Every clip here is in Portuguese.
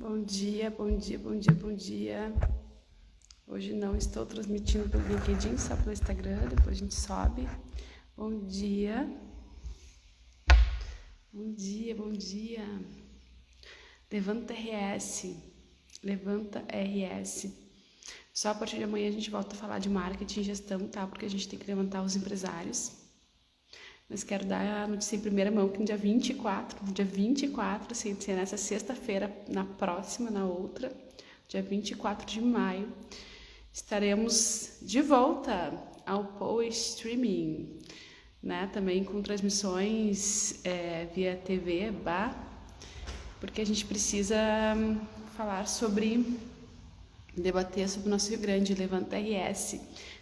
Bom dia, bom dia, bom dia, bom dia. Hoje não estou transmitindo pelo LinkedIn, só pelo Instagram, depois a gente sobe. Bom dia. Bom dia, bom dia. Levanta RS. Levanta RS. Só a partir de amanhã a gente volta a falar de marketing e gestão, tá? Porque a gente tem que levantar os empresários. Mas quero dar a notícia em primeira mão que no dia 24, assim, nessa sexta-feira, na próxima, na outra, dia 24 de maio, estaremos de volta ao Poe Streaming, né? Também com transmissões via TV, porque a gente precisa debater sobre o nosso Rio Grande, Levanta RS.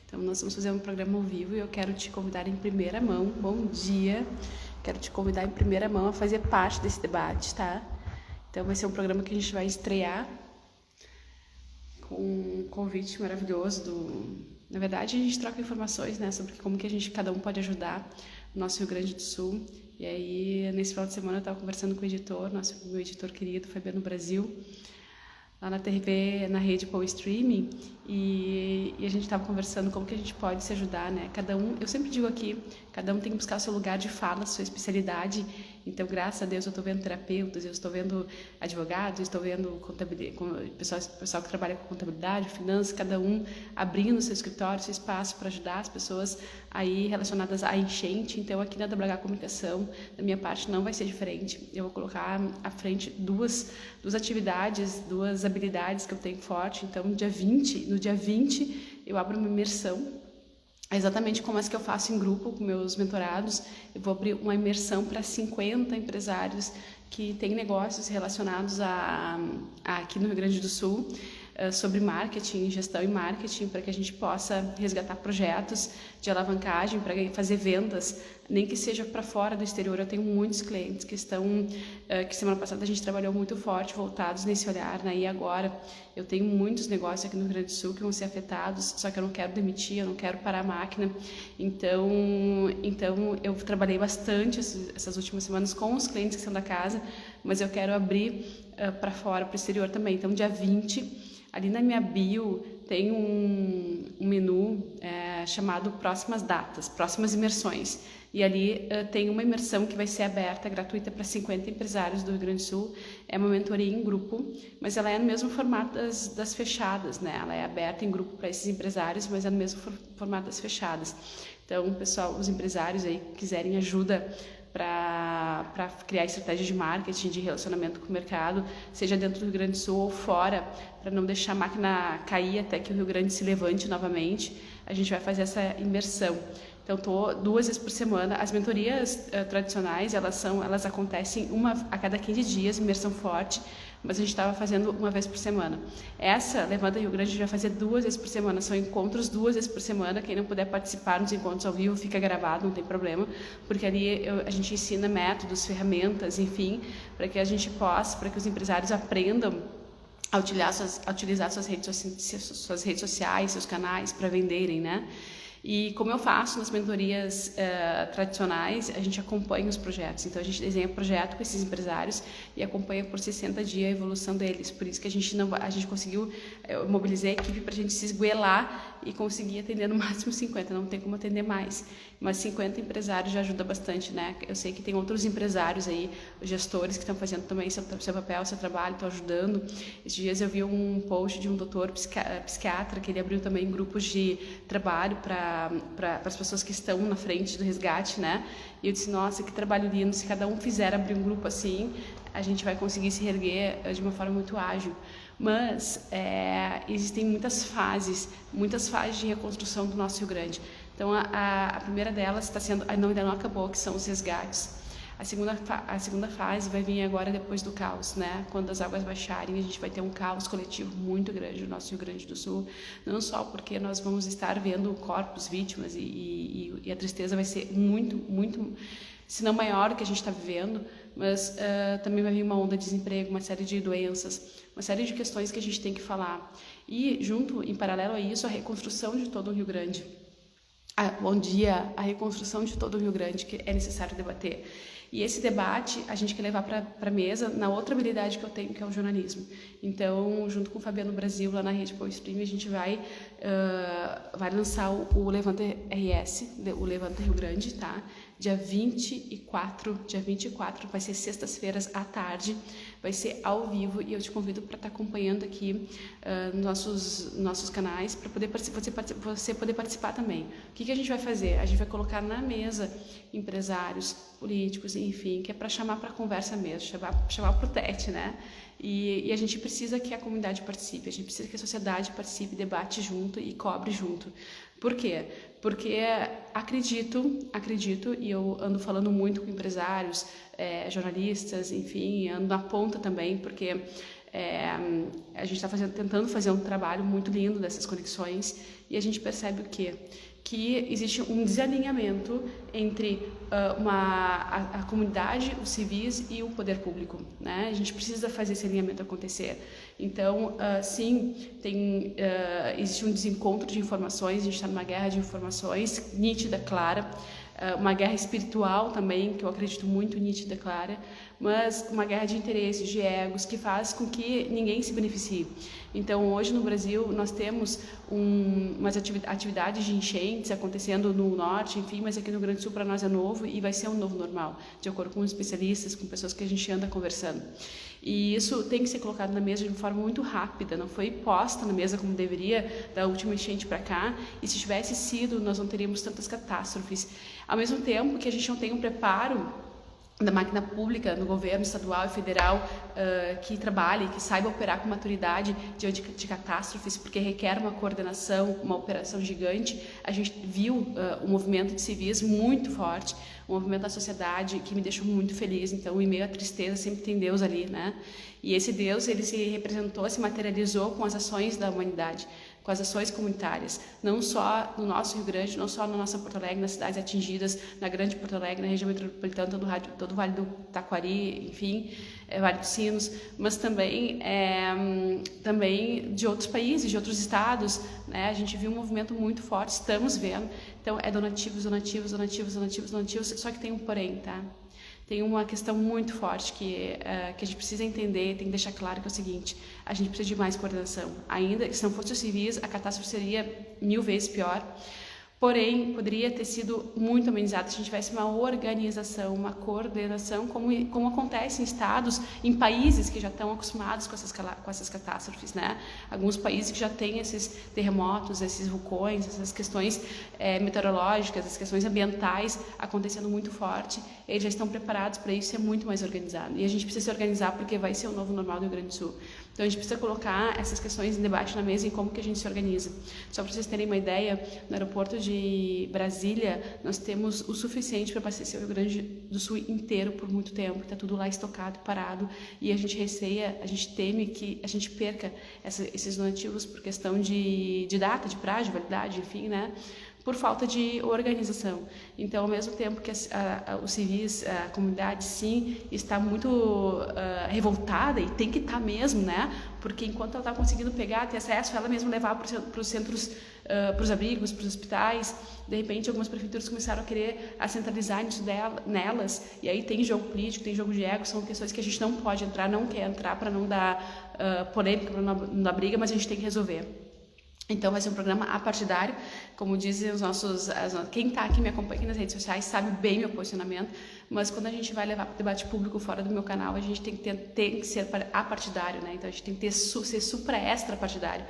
Então, nós vamos fazer um programa ao vivo e eu quero te convidar em primeira mão. Bom dia! Quero te convidar em primeira mão a fazer parte desse debate, tá? Então, vai ser um programa que a gente vai estrear com um convite maravilhoso Na verdade, a gente troca informações, né, sobre como que cada um pode ajudar o nosso Rio Grande do Sul. E aí, nesse final de semana, eu estava conversando com o editor, meu editor querido, Fabiano Brasil, lá na TV, na rede Poe Streaming, e a gente estava conversando como que a gente pode se ajudar, né? Cada um, eu sempre digo aqui, cada um tem que buscar o seu lugar de fala, a sua especialidade. Então, graças a Deus, eu estou vendo terapeutas, eu estou vendo advogados, estou vendo pessoal que trabalha com contabilidade, finanças, cada um abrindo seu escritório, seu espaço para ajudar as pessoas aí relacionadas à enchente. Então, aqui na WH Comunicação, da minha parte, não vai ser diferente. Eu vou colocar à frente duas atividades, duas habilidades que eu tenho forte. Então, no dia 20, eu abro uma imersão, exatamente como essa que eu faço em grupo com meus mentorados. Eu vou abrir uma imersão para 50 empresários que têm negócios relacionados aqui no Rio Grande do Sul, sobre marketing, gestão e marketing, para que a gente possa resgatar projetos de alavancagem, para fazer vendas, nem que seja para fora do exterior. Eu tenho muitos clientes que semana passada a gente trabalhou muito forte, voltados nesse olhar, né? E agora eu tenho muitos negócios aqui no Rio Grande do Sul que vão ser afetados, só que eu não quero demitir, eu não quero parar a máquina. Então eu trabalhei bastante essas últimas semanas com os clientes que são da casa, mas eu quero abrir para fora, para o exterior também. Então, dia 20, ali na minha bio tem um menu chamado Próximas Datas, Próximas Imersões. E ali tem uma imersão que vai ser aberta, gratuita, para 50 empresários do Rio Grande do Sul. É uma mentoria em grupo, mas ela é no mesmo formato das fechadas, né? Ela é aberta em grupo para esses empresários, mas é no mesmo formato das fechadas. Então, pessoal, os empresários aí que quiserem ajuda para criar estratégia de marketing, de relacionamento com o mercado, seja dentro do Rio Grande do Sul ou fora, para não deixar a máquina cair até que o Rio Grande se levante novamente, a gente vai fazer essa imersão. Então, estou 2 vezes por semana. As mentorias tradicionais, elas acontecem uma a cada 15 dias, imersão forte, mas a gente estava fazendo uma vez por semana. Essa, Levanta Rio Grande, a gente vai fazer 2 vezes por semana. São encontros 2 vezes por semana. Quem não puder participar nos encontros ao vivo, fica gravado, não tem problema, porque ali a gente ensina métodos, ferramentas, enfim, para que os empresários aprendam a utilizar suas redes sociais, seus canais para venderem, né? E como eu faço nas mentorias tradicionais, a gente acompanha os projetos. Então, a gente desenha projeto com esses empresários e acompanha por 60 dias a evolução deles. Por isso que a gente conseguiu mobilizar a equipe para a gente se esgoelar e conseguir atender no máximo 50. Não tem como atender mais. Mas 50 empresários já ajuda bastante, né? Eu sei que tem outros empresários aí, gestores que estão fazendo também seu papel, seu trabalho, estão ajudando. Esses dias eu vi um post de um doutor psiquiatra que ele abriu também grupos de trabalho para as pessoas que estão na frente do resgate, né? E eu disse, nossa, que trabalho lindo. Se cada um fizer abrir um grupo assim, a gente vai conseguir se reerguer de uma forma muito ágil. Mas existem muitas fases de reconstrução do nosso Rio Grande. Então, a primeira delas está sendo, ainda não acabou, que são os resgates. A segunda fase vai vir agora depois do caos, né? Quando as águas baixarem, a gente vai ter um caos coletivo muito grande no nosso Rio Grande do Sul. Não só porque nós vamos estar vendo corpos, vítimas, e a tristeza vai ser muito, muito, se não maior, que a gente está vivendo, mas também vai vir uma onda de desemprego, uma série de doenças, uma série de questões que a gente tem que falar. E junto, em paralelo a isso, a reconstrução de todo o Rio Grande. A reconstrução de todo o Rio Grande, que é necessário debater. E esse debate a gente quer levar para a mesa na outra habilidade que eu tenho, que é o jornalismo. Então, junto com o Fabiano Brasil, lá na Rede Power Stream, a gente vai lançar o Levanta RS, o Levanta Rio Grande, tá? Dia 24, vai ser sextas-feiras à tarde, vai ser ao vivo e eu te convido para estar acompanhando aqui nossos canais para poder você poder participar também. O que a gente vai fazer? A gente vai colocar na mesa empresários, políticos, enfim, que é para chamar para conversa mesmo, chamar para o tete, né? E a gente precisa que a comunidade participe, a gente precisa que a sociedade participe, debate junto e cobre junto. Por quê? Porque acredito, e eu ando falando muito com empresários, jornalistas, enfim, ando na ponta também, porque a gente está tentando fazer um trabalho muito lindo dessas conexões e a gente percebe o quê? Que existe um desalinhamento entre a comunidade, os civis e o poder público, né? A gente precisa fazer esse alinhamento acontecer. Então, sim, existe um desencontro de informações, a gente está numa guerra de informações nítida, clara, uma guerra espiritual também, que eu acredito muito nítida, clara, mas uma guerra de interesses, de egos, que faz com que ninguém se beneficie. Então, hoje no Brasil, nós temos umas atividades de enchentes acontecendo no norte, enfim, mas aqui no Rio Grande do Sul para nós é novo e vai ser um novo normal, de acordo com especialistas, com pessoas que a gente anda conversando. E isso tem que ser colocado na mesa de uma forma muito rápida, não foi posta na mesa como deveria da última enchente para cá, e se tivesse sido, nós não teríamos tantas catástrofes. Ao mesmo tempo que a gente não tem um preparo da máquina pública, no governo estadual e federal, que trabalhe, que saiba operar com maturidade diante de catástrofes, porque requer uma coordenação, uma operação gigante. A gente viu um movimento de civis muito forte, um movimento da sociedade que me deixou muito feliz. Então, em meio à tristeza, sempre tem Deus ali, né? E esse Deus, ele se representou, se materializou com as ações da humanidade, com as ações comunitárias, não só no nosso Rio Grande, não só na nossa Porto Alegre, nas cidades atingidas, na grande Porto Alegre, na região metropolitana, todo o Vale do Taquari, enfim, Vale dos Sinos, mas também de outros países, de outros estados, né? A gente viu um movimento muito forte, estamos vendo, então é donativos, só que tem um porém, tá? Tem uma questão muito forte que a gente precisa entender, tem que deixar claro que é o seguinte: a gente precisa de mais coordenação. Ainda que se não fosse os civis, a catástrofe seria 1000 vezes pior. Porém, poderia ter sido muito amenizado se a gente tivesse uma organização, uma coordenação, como acontece em estados, em países que já estão acostumados com essas catástrofes, né? Alguns países que já têm esses terremotos, esses vulcões, essas questões meteorológicas, as questões ambientais acontecendo muito forte, eles já estão preparados para isso e é muito mais organizado. E a gente precisa se organizar porque vai ser o novo normal do Rio Grande do Sul. Então a gente precisa colocar essas questões em debate na mesa e como que a gente se organiza. Só para vocês terem uma ideia, no aeroporto de Brasília, nós temos o suficiente para abastecer o Rio Grande do Sul inteiro por muito tempo, está tudo lá estocado, parado, e a gente teme que a gente perca esses donativos por questão de data, de prazo, de validade, enfim, né? Por falta de organização. Então, ao mesmo tempo que os civis, a comunidade, sim, está muito revoltada, e tem que estar mesmo, né? Porque enquanto ela está conseguindo ter acesso, ela mesma levar para os centros, para os abrigos, para os hospitais, de repente algumas prefeituras começaram a querer centralizar isso nelas, e aí tem jogo político, tem jogo de ego, são questões que a gente não pode entrar, não quer entrar para não dar polêmica, para não dar briga, mas a gente tem que resolver. Então vai ser um programa apartidário, como dizem quem está aqui me acompanha aqui nas redes sociais sabe bem meu posicionamento, mas quando a gente vai levar para o debate público fora do meu canal, a gente tem que ser apartidário, né? Então a gente tem que ser supra-extra partidário,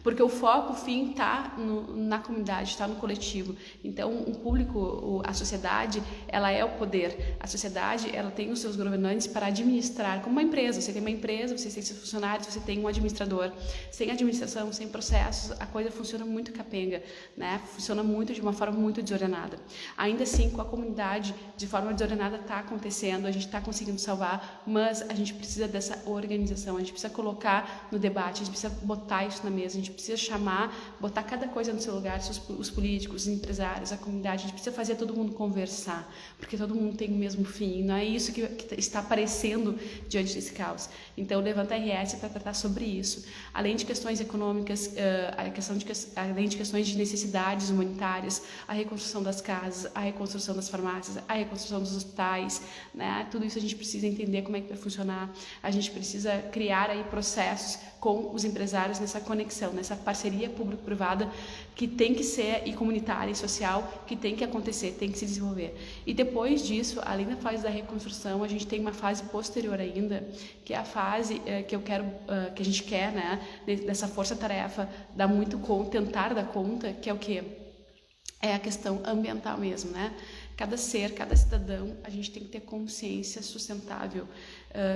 porque o foco, o fim, está na comunidade, está no coletivo. Então, o público, a sociedade, ela é o poder. A sociedade, ela tem os seus governantes para administrar, como uma empresa. Você tem uma empresa, você tem seus funcionários, você tem um administrador. Sem administração, sem processos, a coisa funciona muito capenga, né? Funciona de uma forma muito desordenada. Ainda assim, com a comunidade, de forma desordenada, está acontecendo, a gente está conseguindo salvar, mas a gente precisa dessa organização, a gente precisa colocar no debate, a gente precisa botar isso na mesa, a gente precisa chamar, botar cada coisa no seu lugar, os políticos, os empresários, a comunidade, a gente precisa fazer todo mundo conversar, porque todo mundo tem o mesmo fim, não é isso que está aparecendo diante desse caos. Então, o Levanta RS é para tratar sobre isso, além de questões econômicas, além de questões de necessidades humanitárias, a reconstrução das casas, a reconstrução das farmácias, a reconstrução dos hospitais, né? Tudo isso a gente precisa entender como é que vai funcionar, a gente precisa criar aí processos com os empresários nessa conexão, nessa parceria público-privada que tem que ser, e comunitária e social, que tem que acontecer, tem que se desenvolver. E depois disso, além da fase da reconstrução, a gente tem uma fase posterior ainda, que é a fase que a gente quer, né, dessa força-tarefa, tentar dar conta, que é o quê? É a questão ambiental mesmo, né? Cada ser, cada cidadão, a gente tem que ter consciência sustentável.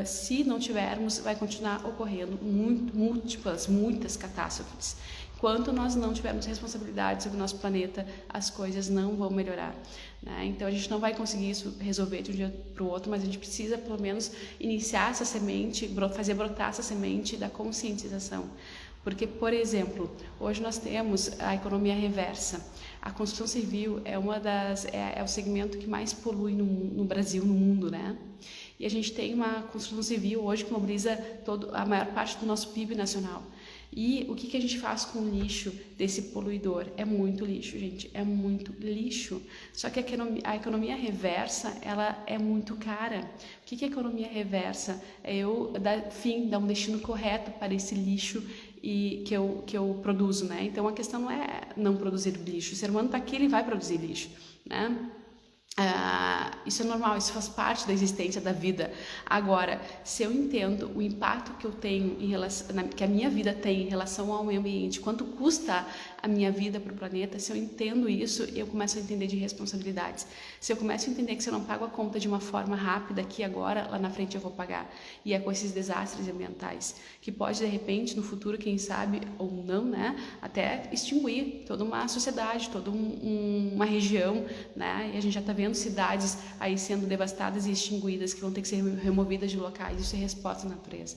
Se não tivermos, vai continuar ocorrendo muitas catástrofes. Enquanto nós não tivermos responsabilidade sobre o nosso planeta, as coisas não vão melhorar, né? Então a gente não vai conseguir isso resolver de um dia para o outro, mas a gente precisa pelo menos iniciar essa semente, fazer brotar essa semente da conscientização. Porque, por exemplo, hoje nós temos a economia reversa. A construção civil é o segmento que mais polui no Brasil, no mundo, né? E a gente tem uma construção civil hoje que mobiliza a maior parte do nosso PIB nacional. E o que a gente faz com o lixo desse poluidor? É muito lixo, gente, é muito lixo. Só que a economia reversa, ela é muito cara. O que é economia reversa? É eu dar um destino correto para esse lixo que eu produzo, né? Então a questão não é não produzir lixo. O ser humano está aqui, ele vai produzir lixo, né? Isso é normal, isso faz parte da existência da vida. Agora, se eu entendo o impacto que eu tenho que a minha vida tem em relação ao meio ambiente, quanto custa a minha vida para o planeta, se eu entendo isso, eu começo a entender de responsabilidades. Se eu começo a entender que se eu não pago a conta de uma forma rápida aqui agora, lá na frente eu vou pagar. E é com esses desastres ambientais, que pode de repente no futuro, quem sabe, ou não, né, até extinguir toda uma sociedade, toda uma região, né, e a gente já está vendo cidades aí sendo devastadas e extinguidas, que vão ter que ser removidas de locais. Isso é resposta à natureza,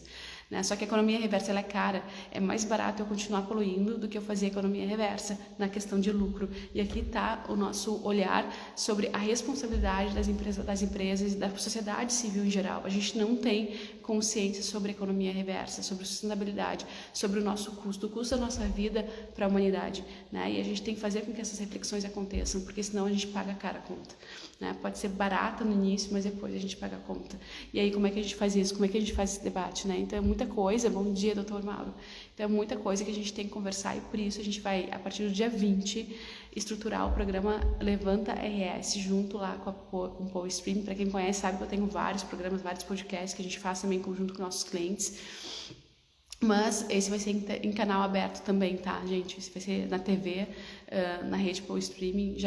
né? Só que a economia reversa ela é cara, é mais barato eu continuar poluindo do que eu fazer economia reversa na questão de lucro. E aqui está o nosso olhar sobre a responsabilidade das empresas e da sociedade civil em geral. A gente não tem consciência sobre a economia reversa, sobre sustentabilidade, sobre o nosso custo, o custo da nossa vida para a humanidade, né? E a gente tem que fazer com que essas reflexões aconteçam, porque senão a gente paga cara a conta, né? Pode ser barata no início, mas depois a gente paga a conta. E aí como é que a gente faz isso? Como é que a gente faz esse debate, né? Então é muita coisa. Bom dia, doutor Mauro. Então é muita coisa que a gente tem que conversar e por isso a gente vai, a partir do dia 20, estruturar o programa Levanta RS junto lá com o PoeStream. Para quem conhece sabe que eu tenho vários programas, vários podcasts que a gente faz também em conjunto com nossos clientes. Mas esse vai ser em canal aberto também, tá, gente? Esse vai ser na TV, na rede PoeStreaming.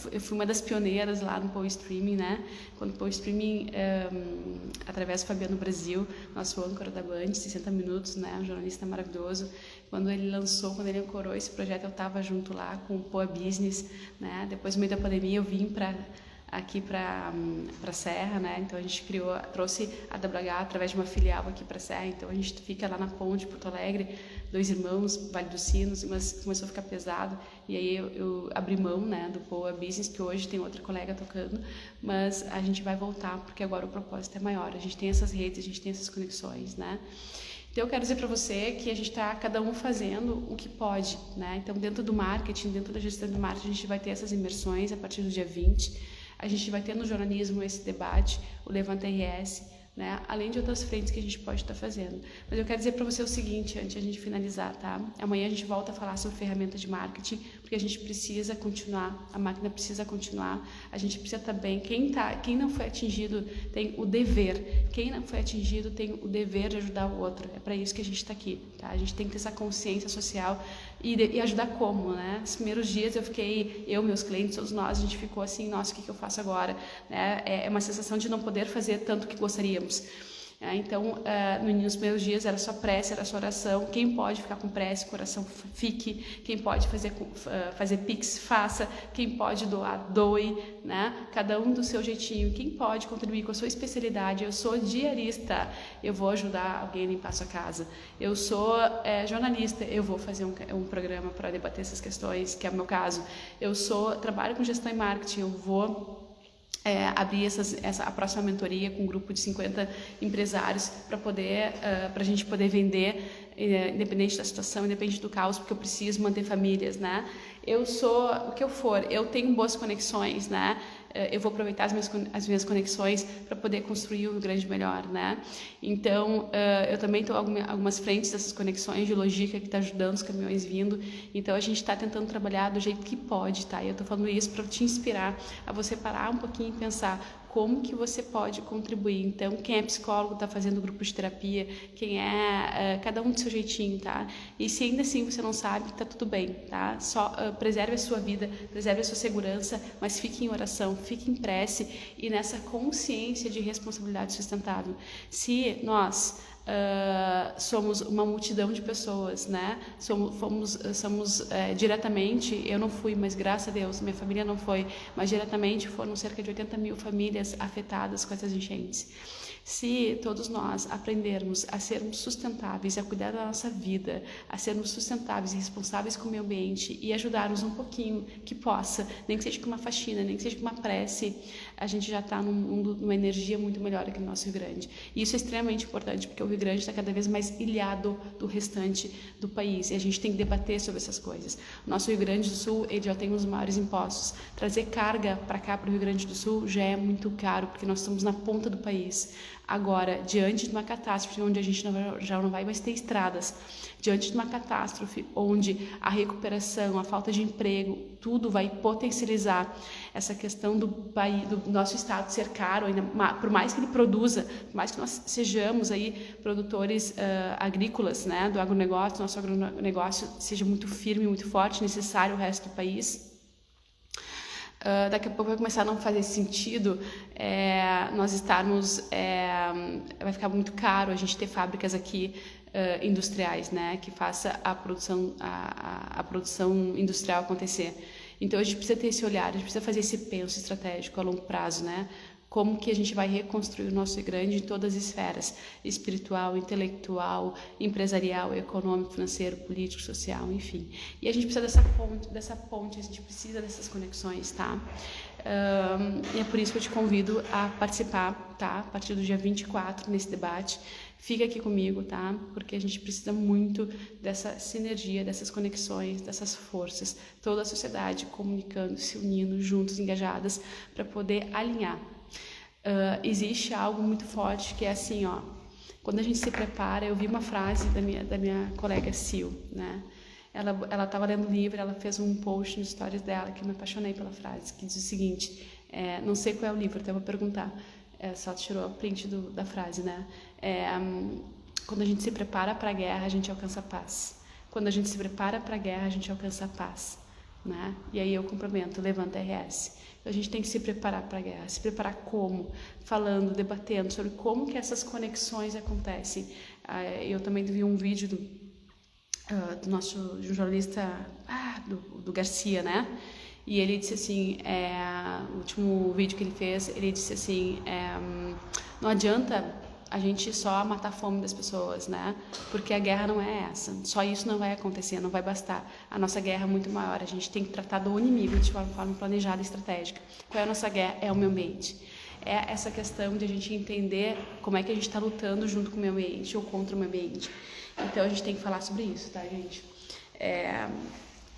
Eu fui uma das pioneiras lá no PoeStreaming, né? Quando o PoeStreaming, através do Fabiano Brasil, nosso âncora da Band, 60 Minutos, né? Um jornalista maravilhoso. Quando ele ancorou esse projeto, eu estava junto lá com o Poa Business, né? Depois, no meio da pandemia, eu vim aqui para a Serra, né? Então a gente trouxe a WH através de uma filial aqui para a Serra. Então a gente fica lá na ponte Porto Alegre, 2 irmãos, Vale dos Sinos, mas começou a ficar pesado e aí eu abri mão, né, do Poa Business, que hoje tem outra colega tocando, mas a gente vai voltar porque agora o propósito é maior. A gente tem essas redes, a gente tem essas conexões, né? Então eu quero dizer para você que a gente está cada um fazendo o que pode, né? Então dentro do marketing, dentro da gestão do marketing, a gente vai ter essas imersões a partir do dia 20. A gente vai ter no jornalismo esse debate, o Levanta RS, né? Além de outras frentes que a gente pode estar fazendo. Mas eu quero dizer para você o seguinte, antes de a gente finalizar, tá? Amanhã a gente volta a falar sobre ferramentas de marketing, porque a gente precisa continuar, a máquina precisa continuar, a gente precisa estar bem. Quem não foi atingido tem o dever, quem não foi atingido tem o dever de ajudar o outro. É para isso que a gente está aqui, tá? A gente tem que ter essa consciência social e ajudar como, né? Nos primeiros dias meus clientes, todos nós, a gente ficou assim, nossa, o que eu faço agora? Né? É uma sensação de não poder fazer tanto que gostaríamos. Então, nos primeiros dias era só prece, era só oração. Quem pode ficar com prece, com oração, fique. Quem pode fazer pix, faça. Quem pode doar, doe, né? Cada um do seu jeitinho. Quem pode contribuir com a sua especialidade. Eu sou diarista, eu vou ajudar alguém a limpar a sua casa. Eu sou jornalista, eu vou fazer um programa para debater essas questões, que é o meu caso. Eu trabalho com gestão e marketing, eu vou abrir a próxima mentoria com um grupo de 50 empresários para a gente poder vender, independente da situação, independente do caos, porque eu preciso manter famílias, né? Eu sou o que eu for, eu tenho boas conexões, né? Eu vou aproveitar as minhas conexões para poder construir um Rio Grande melhor, né? Então, eu também estou algumas frentes dessas conexões de logística que está ajudando os caminhões vindo. Então, a gente está tentando trabalhar do jeito que pode, tá? E eu estou falando isso para te inspirar a você parar um pouquinho e pensar como que você pode contribuir. Então, quem é psicólogo está fazendo grupo de terapia, cada um do seu jeitinho, tá? E se ainda assim você não sabe, tá tudo bem, tá? Só preserve a sua vida, preserve a sua segurança, mas fique em oração, fique em prece e nessa consciência de responsabilidade sustentável. Se nós somos uma multidão de pessoas, né? Somos diretamente, eu não fui, mas graças a Deus, minha família não foi, mas diretamente foram cerca de 80 mil famílias afetadas com essas enchentes. Se todos nós aprendermos a sermos sustentáveis, a cuidar da nossa vida, a sermos sustentáveis e responsáveis com o meio ambiente e ajudarmos um pouquinho que possa, nem que seja com uma faxina, nem que seja com uma prece, a gente já está numa energia muito melhor aqui no nosso Rio Grande. E isso é extremamente importante, porque o Rio Grande está cada vez mais ilhado do restante do país e a gente tem que debater sobre essas coisas. O nosso Rio Grande do Sul, ele já tem os maiores impostos. Trazer carga para cá, para o Rio Grande do Sul, já é muito caro, porque nós estamos na ponta do país. Agora, diante de uma catástrofe onde a gente já não vai mais ter estradas, diante de uma catástrofe onde a recuperação, a falta de emprego, tudo vai potencializar essa questão do nosso estado ser caro, ainda, por mais que ele produza, por mais que nós sejamos aí produtores agrícolas, né, do agronegócio, nosso agronegócio seja muito firme, muito forte, necessário ao resto do país. Daqui a pouco vai começar a não fazer sentido nós estarmos, vai ficar muito caro a gente ter fábricas aqui industriais, né, que faça a produção industrial acontecer. Então a gente precisa ter esse olhar, a gente precisa fazer esse penso estratégico a longo prazo, né? Como que a gente vai reconstruir o nosso Rio Grande em todas as esferas, espiritual, intelectual, empresarial, econômico, financeiro, político, social, enfim. E a gente precisa dessa ponte, a gente precisa dessas conexões, tá? E é por isso que eu te convido a participar, tá? A partir do dia 24, nesse debate. Fica aqui comigo, tá? Porque a gente precisa muito dessa sinergia, dessas conexões, dessas forças. Toda a sociedade comunicando, se unindo, juntos, engajadas, para poder alinhar. Existe algo muito forte que é assim, ó, quando a gente se prepara, eu vi uma frase da minha colega Sil, né? Ela estava lendo o livro, ela fez um post nos stories dela, que eu me apaixonei pela frase, que diz o seguinte, não sei qual é o livro, até vou perguntar, só tirou a print da frase, né? Quando a gente se prepara para a guerra, a gente alcança a paz. Quando a gente se prepara para a guerra, a gente alcança a paz, né? E aí eu complemento, levanta RS. A gente tem que se preparar para a guerra. Se preparar como? Falando, debatendo sobre como que essas conexões acontecem. Eu também vi um vídeo de um jornalista, do Garcia, né? E ele disse assim, o último vídeo que ele fez, ele disse assim, não adianta a gente só matar a fome das pessoas, né? Porque a guerra não é essa. Só isso não vai acontecer, não vai bastar. A nossa guerra é muito maior. A gente tem que tratar do inimigo de uma forma planejada e estratégica. Qual é a nossa guerra? É o meio ambiente. É essa questão de a gente entender como é que a gente está lutando junto com o meio ambiente ou contra o meio ambiente. Então a gente tem que falar sobre isso, tá, gente?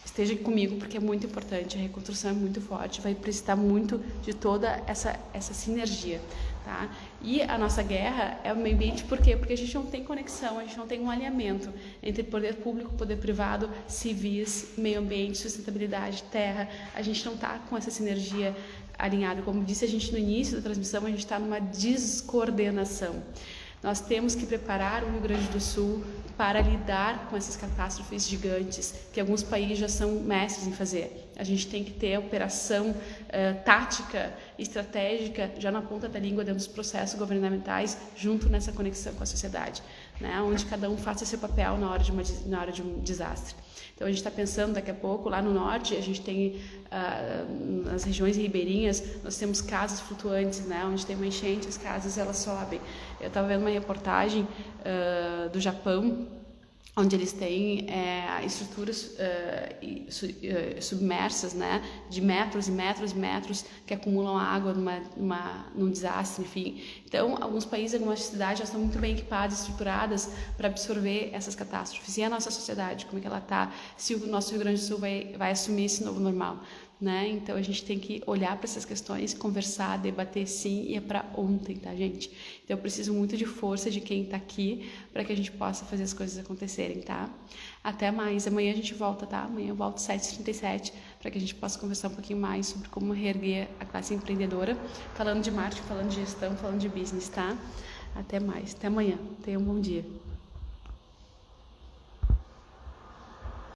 Esteja comigo porque é muito importante. A reconstrução é muito forte. Vai precisar muito de toda essa sinergia. Tá? E a nossa guerra é o meio ambiente, por quê? Porque a gente não tem conexão, a gente não tem um alinhamento entre poder público, poder privado, civis, meio ambiente, sustentabilidade, terra. A gente não está com essa sinergia alinhada. Como disse a gente no início da transmissão, a gente está numa descoordenação. Nós temos que preparar o Rio Grande do Sul para lidar com essas catástrofes gigantes que alguns países já são mestres em fazer. A gente tem que ter a operação tática, estratégica, já na ponta da língua dentro dos processos governamentais, junto nessa conexão com a sociedade, né? Onde cada um faça seu papel na hora de um desastre. Então a gente está pensando daqui a pouco, lá no norte, a gente tem nas regiões ribeirinhas, nós temos casas flutuantes, né? Onde tem uma enchente, as casas elas sobem. Eu estava vendo uma reportagem do Japão, onde eles têm estruturas submersas, né, de metros e metros e metros, que acumulam água num desastre, enfim. Então, alguns países, algumas cidades já estão muito bem equipadas, estruturadas para absorver essas catástrofes. E a nossa sociedade, como é que ela está? Se o nosso Rio Grande do Sul vai assumir esse novo normal, né? Então, a gente tem que olhar para essas questões, conversar, debater sim, e é para ontem, tá, gente? Então, eu preciso muito de força de quem está aqui para que a gente possa fazer as coisas acontecerem, tá? Até mais. Amanhã a gente volta, tá? Amanhã eu volto às 7h37 para que a gente possa conversar um pouquinho mais sobre como reerguer a classe empreendedora, falando de marketing, falando de gestão, falando de business, tá? Até mais. Até amanhã. Tenha um bom dia.